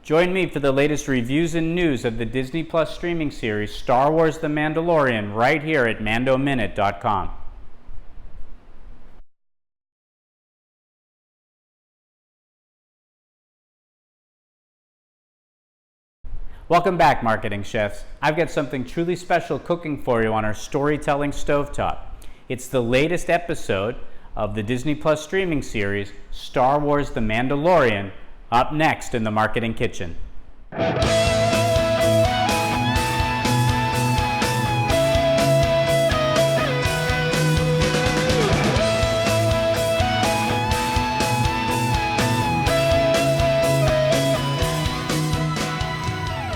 Join me for the latest reviews and news of the Disney Plus streaming series Star Wars The Mandalorian right here at mandominute.com. Welcome back, marketing chefs. I've got something truly special cooking for you on our storytelling stovetop. It's the latest episode of the Disney Plus streaming series Star Wars The Mandalorian, up next in the Marketing Kitchen.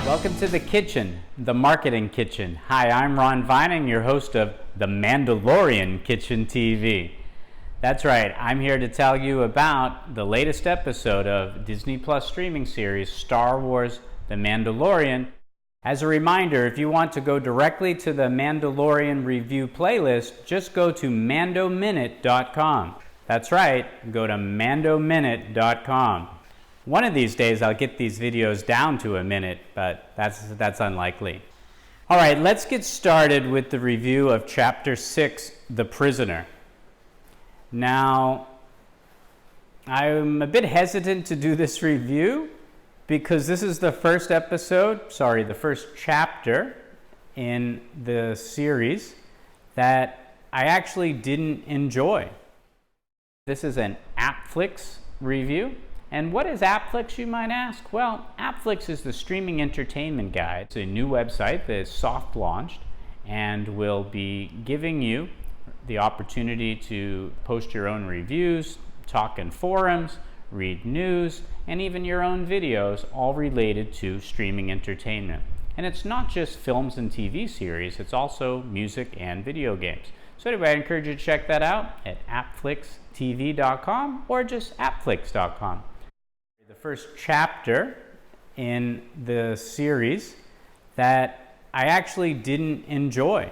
Welcome to the kitchen, the Marketing Kitchen. Hi, I'm Ron Vining, your host of the Mandalorian Kitchen TV. That's right, I'm here to tell you about the latest episode of Disney Plus streaming series Star Wars The Mandalorian. As a reminder, if you want to go directly to the Mandalorian review playlist, just go to mandominute.com. That's right, go to mandominute.com. One of these days I'll get these videos down to a minute, but that's unlikely. All right, let's get started with the review of Chapter 6, The Prisoner. Now, I'm a bit hesitant to do this review because this is the first chapter in the series that I actually didn't enjoy. This is an AppFlicks review. And what is AppFlicks, you might ask? Well, AppFlicks is the streaming entertainment guide. It's a new website that is soft launched and will be giving you the opportunity to post your own reviews, talk in forums, read news, and even your own videos, all related to streaming entertainment. And it's not just films and TV series, it's also music and video games. So anyway, I encourage you to check that out at appflickstv.com or just appflicks.com. The first chapter in the series that I actually didn't enjoy.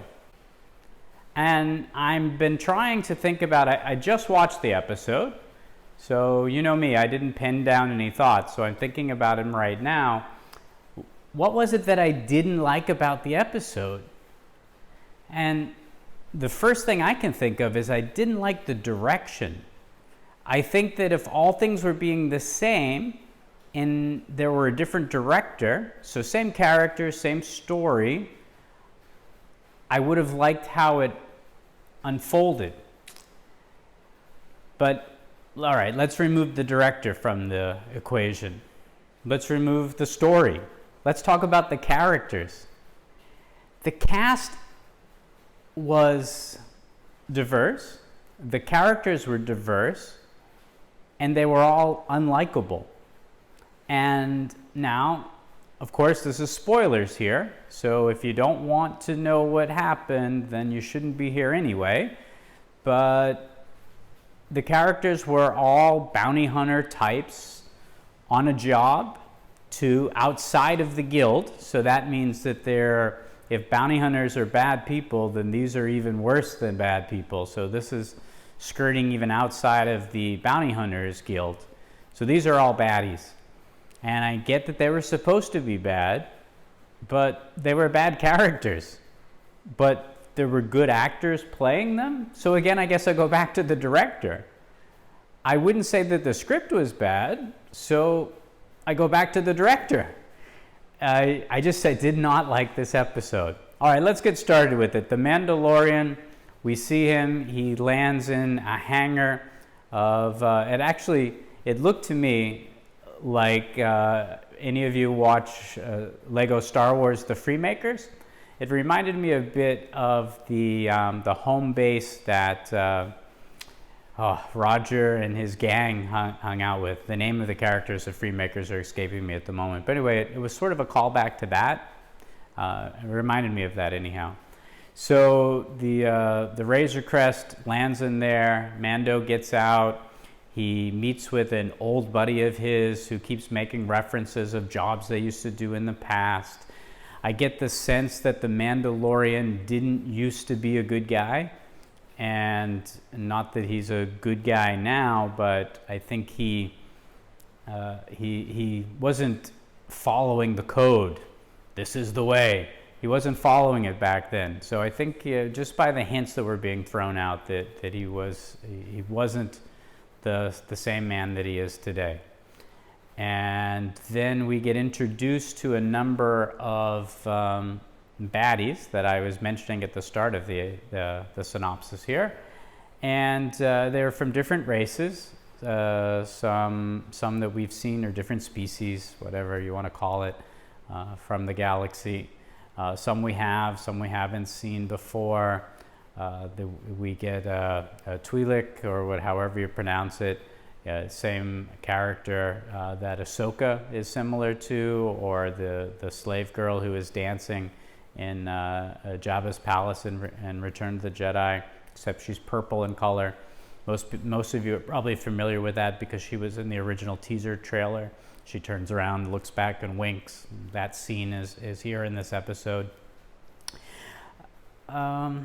And I've been trying to think about it. I just watched the episode, so you know me, I didn't pen down any thoughts, so I'm thinking about them right now. What was it that I didn't like about the episode? And the first thing I can think of is I didn't like the direction. I think that if all things were being the same and there were a different director, so same characters, same story, I would have liked how it unfolded. But, all right, let's remove the director from the equation. Let's remove the story. Let's talk about the characters. The cast was diverse. The characters were diverse. And they were all unlikable. And now, of course, this is spoilers here. So if you don't want to know what happened, then you shouldn't be here anyway. But the characters were all bounty hunter types on a job to outside of the guild. So that means that if bounty hunters are bad people, then these are even worse than bad people. So this is skirting even outside of the Bounty Hunters Guild. So these are all baddies. And I get that they were supposed to be bad, but they were bad characters. But there were good actors playing them. So again, I guess I go back to the director. I wouldn't say that the script was bad, so I go back to the director. I did not like this episode. All right, let's get started with it. The Mandalorian. We see him, he lands in a hangar of, it looked to me like any of you watch Lego Star Wars The Freemakers? It reminded me a bit of the home base that Roger and his gang hung out with. The name of the characters of Freemakers are escaping me at the moment. But anyway, it was sort of a callback to that. It reminded me of that anyhow. So the Razor Crest lands in there, Mando gets out, he meets with an old buddy of his who keeps making references of jobs they used to do in the past. I get the sense that the Mandalorian didn't used to be a good guy, and not that he's a good guy now, but I think he wasn't following the code. This is the way. He wasn't following it back then. So I think just by the hints that were being thrown out that he wasn't the same man that he is today. And then we get introduced to a number of baddies that I was mentioning at the start of the synopsis here. And they're from different races. Some that we've seen are different species, whatever you want to call it, from the galaxy. Some we haven't seen before. We get a Twi'lek, or however you pronounce it, same character that Ahsoka is similar to, or the slave girl who is dancing in Jabba's palace in Return of the Jedi, except she's purple in color. Most of you are probably familiar with that because she was in the original teaser trailer. She turns around, looks back, and winks. That scene is here in this episode. Yeah,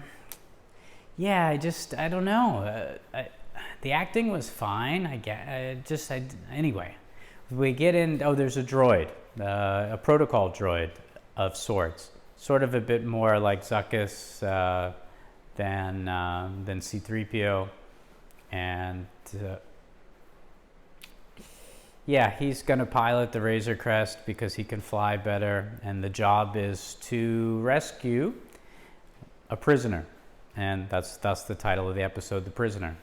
I don't know. The acting was fine. Anyway, we get in. Oh, there's a droid, a protocol droid of sorts, sort of a bit more like Zuckuss than C-3PO, and yeah, he's going to pilot the Razor Crest because he can fly better, and the job is to rescue a prisoner, and that's the title of the episode, The Prisoner.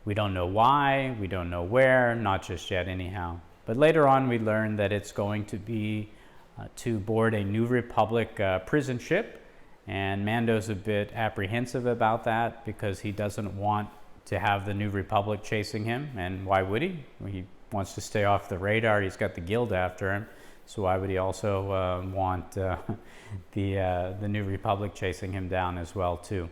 We don't know why, we don't know where, not just yet anyhow. But later on we learn that it's going to be to board a New Republic prison ship, and Mando's a bit apprehensive about that because he doesn't want to have the New Republic chasing him, and why would he? He wants to stay off the radar. He's got the guild after him, so why would he also want the New Republic chasing him down as well too?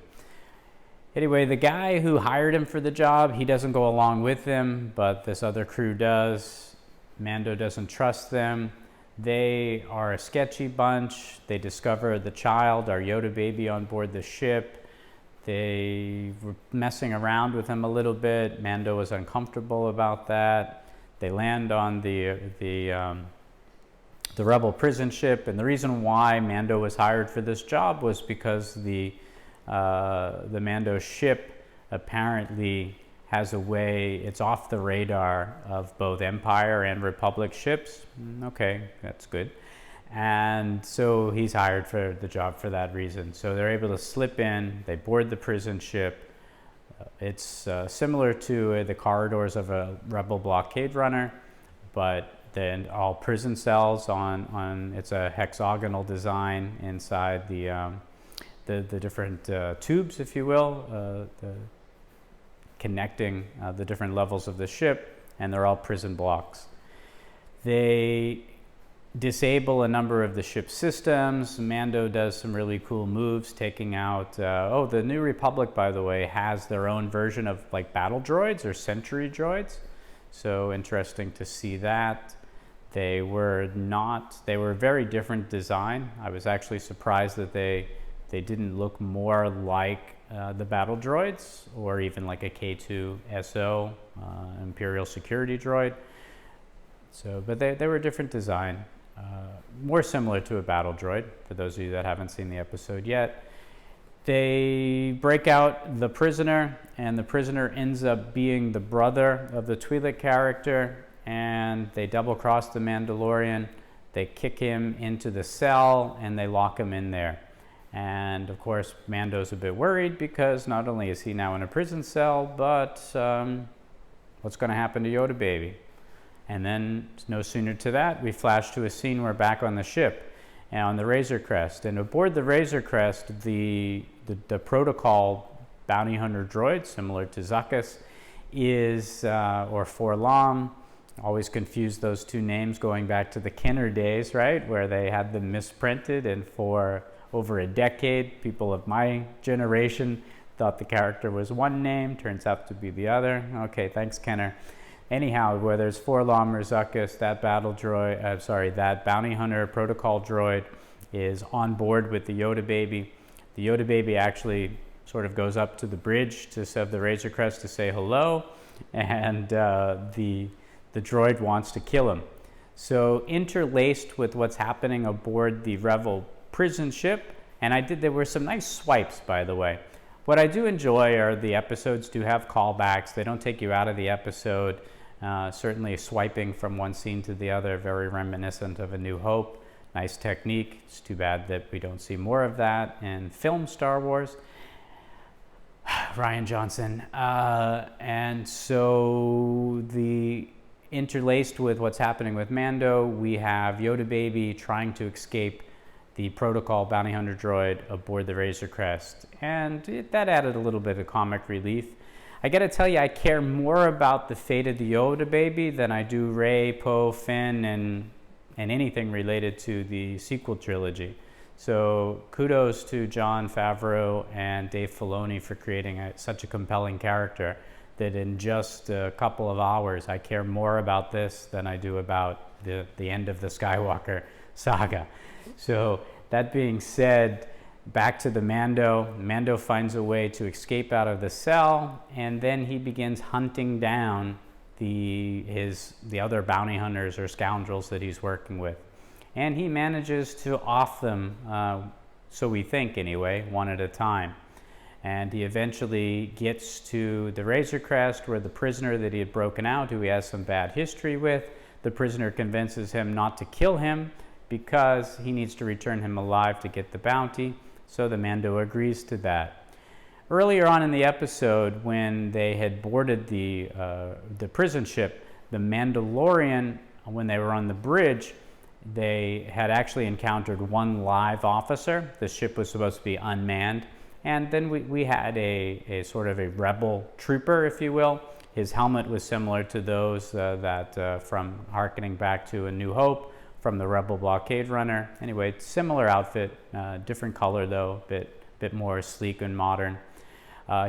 Anyway, the guy who hired him for the job, he doesn't go along with him, but this other crew does. Mando doesn't trust them. They are a sketchy bunch. They discover the child, our Yoda baby, on board the ship. They were messing around with him a little bit. Mando was uncomfortable about that. They land on the rebel prison ship, and the reason why Mando was hired for this job was because the Mando ship apparently has a way, it's off the radar of both Empire and Republic ships. Okay, that's good. And so he's hired for the job for that reason. So they're able to slip in, they board the prison ship. It's similar to the corridors of a rebel blockade runner, but then all prison cells on it's a hexagonal design inside the different tubes, if you will, connecting the different levels of the ship, and they're all prison blocks. They disable a number of the ship's systems. Mando does some really cool moves, taking out, the New Republic, by the way, has their own version of like battle droids or sentry droids. So interesting to see that. They were very different design. I was actually surprised that they didn't look more like the battle droids, or even like a K2 SO, Imperial security droid. So, but they were different design. More similar to a battle droid, for those of you that haven't seen the episode yet. They break out the prisoner, and the prisoner ends up being the brother of the Twi'lek character, and they double-cross the Mandalorian. They kick him into the cell, and they lock him in there. And of course, Mando's a bit worried because not only is he now in a prison cell, but what's going to happen to Yoda baby? And then, no sooner to that, we flash to a scene we're back on the ship and on the Razor Crest. And aboard the Razor Crest, the protocol bounty hunter droid, similar to Zuckuss, is, or Forlom, always confuse those two names going back to the Kenner days, right? Where they had them misprinted, and for over a decade, people of my generation thought the character was one name, turns out to be the other. Okay, thanks, Kenner. Anyhow, whether it's Forlom or Zuckuss, that that bounty hunter protocol droid is on board with the Yoda baby. The Yoda baby actually sort of goes up to the bridge of the Razor Crest to say hello, and the droid wants to kill him. So interlaced with what's happening aboard the Revel prison ship, and there were some nice swipes, by the way. What I do enjoy are the episodes do have callbacks. They don't take you out of the episode. Certainly swiping from one scene to the other, very reminiscent of A New Hope. Nice technique. It's too bad that we don't see more of that in film Star Wars. Rian Johnson. And so interlaced with what's happening with Mando, we have Yoda Baby trying to escape the protocol bounty hunter droid aboard the Razor Crest. And that added a little bit of comic relief. I gotta tell you, I care more about the fate of the Yoda Baby than I do Rey, Poe, Finn, and anything related to the sequel trilogy. So kudos to Jon Favreau and Dave Filoni for creating such a compelling character that in just a couple of hours, I care more about this than I do about the end of the Skywalker saga. So that being said, back to the Mando. Mando finds a way to escape out of the cell, and then he begins hunting down the other bounty hunters or scoundrels that he's working with. And he manages to off them, so we think anyway, one at a time. And he eventually gets to the Razor Crest, where the prisoner that he had broken out, who he has some bad history with, the prisoner convinces him not to kill him because he needs to return him alive to get the bounty. So the Mando agrees to that. Earlier on in the episode, when they had boarded the prison ship, the Mandalorian, when they were on the bridge, they had actually encountered one live officer. The ship was supposed to be unmanned. And then we had a sort of a rebel trooper, if you will. His helmet was similar to those from harkening back to A New Hope, from the Rebel blockade runner. Anyway, similar outfit, different color though, bit more sleek and modern.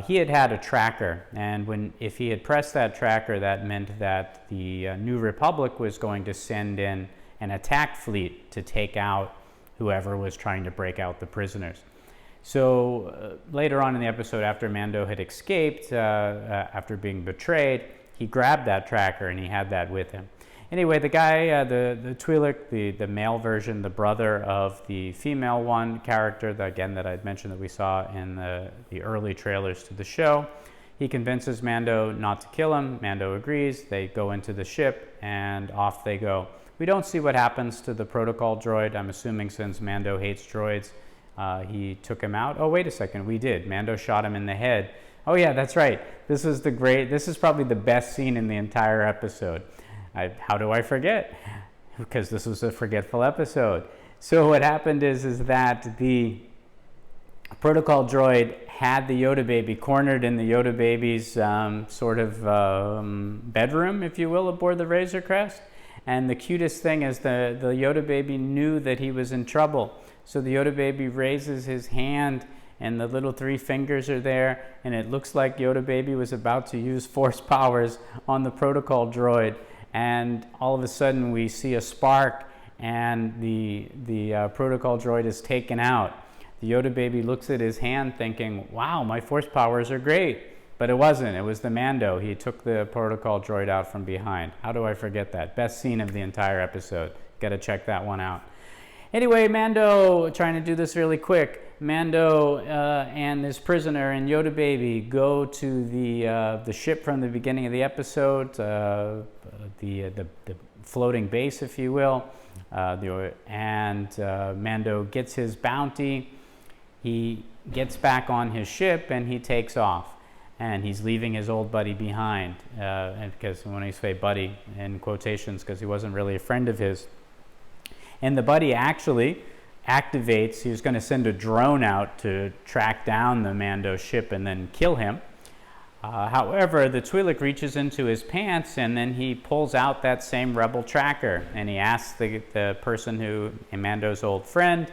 He had a tracker, and if he had pressed that tracker, that meant that the New Republic was going to send in an attack fleet to take out whoever was trying to break out the prisoners. So later on in the episode, after Mando had escaped, after being betrayed, he grabbed that tracker and he had that with him. Anyway, the guy, the Twi'lek, the male version, the brother of the female one character, that I'd mentioned that we saw in the early trailers to the show, he convinces Mando not to kill him. Mando agrees. They go into the ship and off they go. We don't see what happens to the protocol droid. I'm assuming since Mando hates droids, he took him out. Oh, wait a second, we did. Mando shot him in the head. Oh yeah, that's right. This is probably the best scene in the entire episode. How do I forget? Because this was a forgetful episode. So what happened is that the protocol droid had the Yoda Baby cornered in the Yoda Baby's bedroom, if you will, aboard the Razor Crest. And the cutest thing is the Yoda Baby knew that he was in trouble. So the Yoda Baby raises his hand and the little three fingers are there, and it looks like Yoda Baby was about to use force powers on the protocol droid. And all of a sudden we see a spark and the protocol droid is taken out. The Yoda Baby looks at his hand thinking, wow, my force powers are great. But it wasn't. It was the Mando. He took the protocol droid out from behind. How do I forget that? Best scene of the entire episode. Got to check that one out. Anyway, Mando, trying to do this really quick. Mando and his prisoner and Yoda Baby go to the ship from the beginning of the episode, the floating base, if you will. Mando gets his bounty. He gets back on his ship and he takes off. And he's leaving his old buddy behind. And because when I say buddy in quotations, because he wasn't really a friend of his. And the buddy actually activates, he was going to send a drone out to track down the Mando ship and then kill him. However, the Twi'lek reaches into his pants and then he pulls out that same rebel tracker and he asks the person who, Mando's old friend,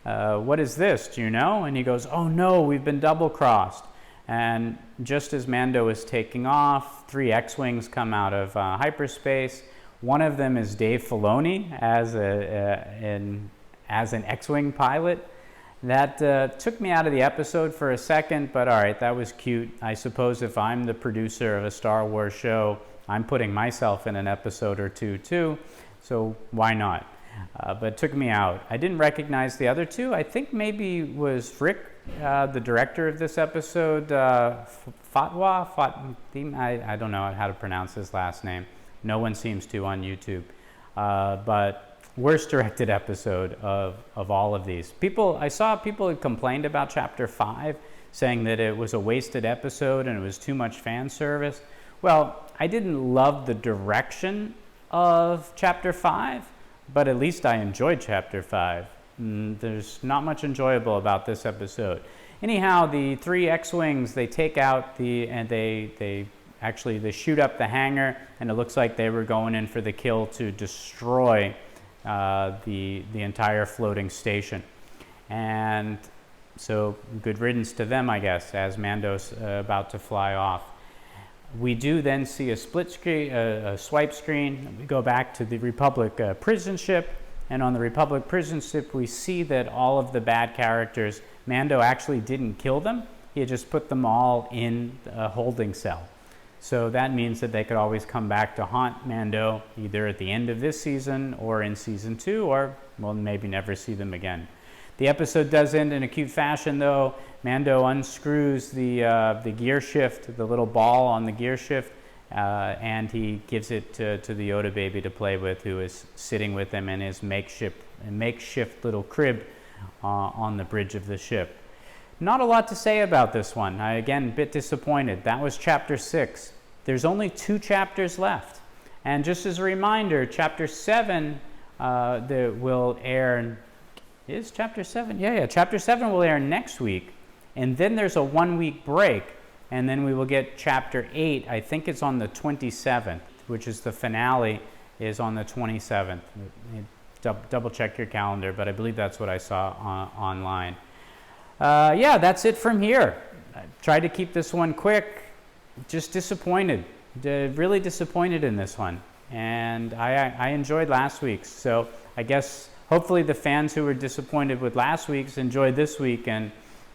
what is this, do you know? And he goes, oh no, we've been double-crossed. And just as Mando is taking off, 3 X-Wings come out of hyperspace. One of them is Dave Filoni as an X-Wing pilot. That took me out of the episode for a second, but all right, that was cute. I suppose if I'm the producer of a Star Wars show I'm putting myself in an episode or two too, so why not? But it took me out. I didn't recognize the other two. I think maybe was Rick, the director of this episode, Fatwa, I don't know how to pronounce his last name. No one seems to on YouTube. But worst directed episode of all of these. I saw people had complained about Chapter 5, saying that it was a wasted episode and it was too much fan service. Well, I didn't love the direction of Chapter 5, but at least I enjoyed Chapter 5. There's not much enjoyable about this episode. Anyhow, the 3 X-Wings, they take out they shoot up the hangar, and it looks like they were going in for the kill to destroy the entire floating station. And so good riddance to them, I guess, as Mando's about to fly off. We do then see a split screen, a swipe screen. We go back to the Republic prison ship, and on the Republic prison ship, we see that all of the bad characters, Mando actually didn't kill them. He had just put them all in a holding cell. So that means that they could always come back to haunt Mando, either at the end of this season or in season 2, or we'll maybe never see them again. The episode does end in a cute fashion, though. Mando unscrews the gear shift, the little ball on the gear shift, and he gives it to the Yoda baby to play with, who is sitting with him in his makeshift little crib on the bridge of the ship. Not a lot to say about this one. Again, a bit disappointed. That was Chapter 6. There's only 2 chapters left. And just as a reminder, Chapter 7 that will air... Is Chapter 7? Yeah. Chapter 7 will air next week. And then there's a 1-week break. And then we will get Chapter 8. I think it's on the 27th, which is the finale, is on the 27th. Double check your calendar, but I believe that's what I saw online. Yeah, that's it from here. I tried to keep this one quick. Just disappointed. Really disappointed in this one. And I enjoyed last week's. So I guess hopefully the fans who were disappointed with last week's enjoyed this week, and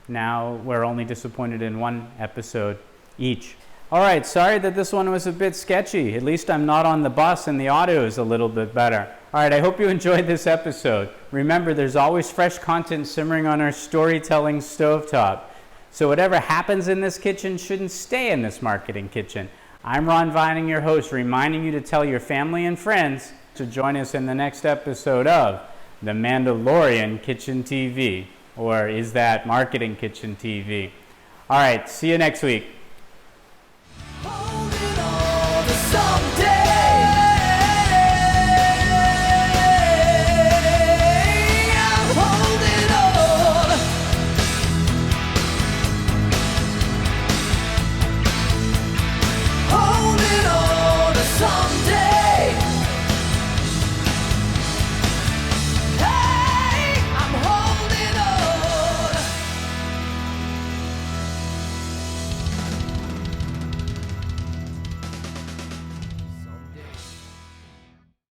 now we're only disappointed in 1 episode each. All right, sorry that this one was a bit sketchy. At least I'm not on the bus and the audio is a little bit better. All right, I hope you enjoyed this episode. Remember, there's always fresh content simmering on our storytelling stovetop. So whatever happens in this kitchen shouldn't stay in this marketing kitchen. I'm Ron Vining, your host, reminding you to tell your family and friends to join us in the next episode of the Mandalorian Kitchen TV. Or is that Marketing Kitchen TV? All right, see you next week.